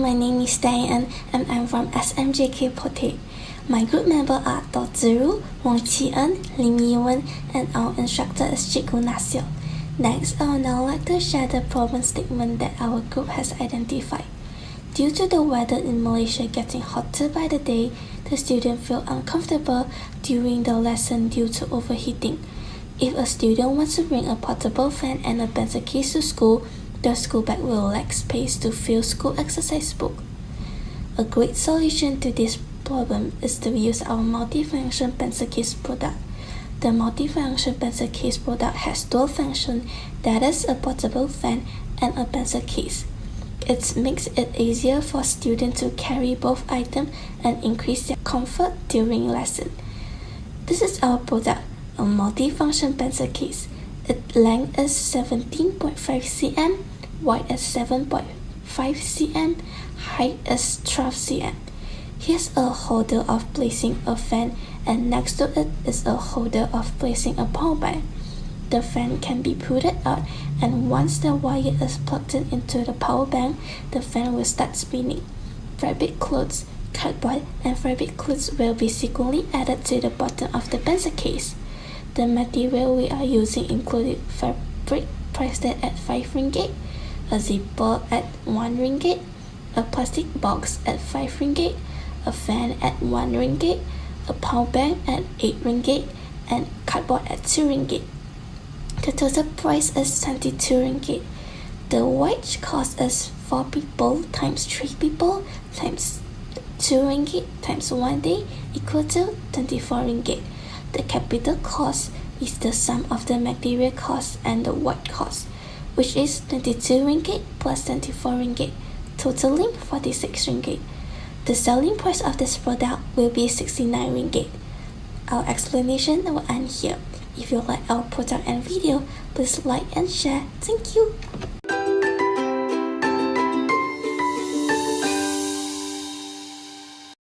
my name is Diane and I'm from Smjk Phor. My group members are Ziru, Wang Qi-en, Lim Yi-wen, and our instructor is digunakan. Next, I would now like to share the problem statement that our group has identified. Due to the weather in Malaysia getting hotter by the day, the students feel uncomfortable during the lesson due to overheating. If a student wants to bring a portable fan and a pencil case to school, the school bag will lack space to fill school exercise book. A great solution to this problem is to use our multifunction pencil case product. The multifunction pencil case product has dual function, that is a portable fan and a pencil case. It makes it easier for students to carry both items and increase their comfort during lesson. This is our product, a multifunction pencil case. Its length is 17.5 cm, wide is 7.5 cm, height is 12 cm. Here's a holder of placing a fan, and next to it is a holder of placing a power bank. The fan can be pulled out, and once the wire is plugged into the power bank, the fan will start spinning. Fabric clothes, cardboard, and fabric clothes will be sequentially added to the bottom of the pencil case. The material we are using included fabric priced at 5 ringgit, a zipper at 1 ringgit, a plastic box at 5 ringgit, a fan at 1 ringgit, a power bank at 8 ringgit, and cardboard at 2 ringgit. The total price is 22 ringgit. The wage cost is 4 people times 3 people times 2 ringgit times 1 day equal to 24 ringgit. The capital cost is the sum of the material cost and the white cost, which is 22 ringgit plus 24 ringgit, totaling 46 ringgit. The selling price of this product will be 69 ringgit. Our explanation will end here. If you like our product and video, please like and share. Thank you.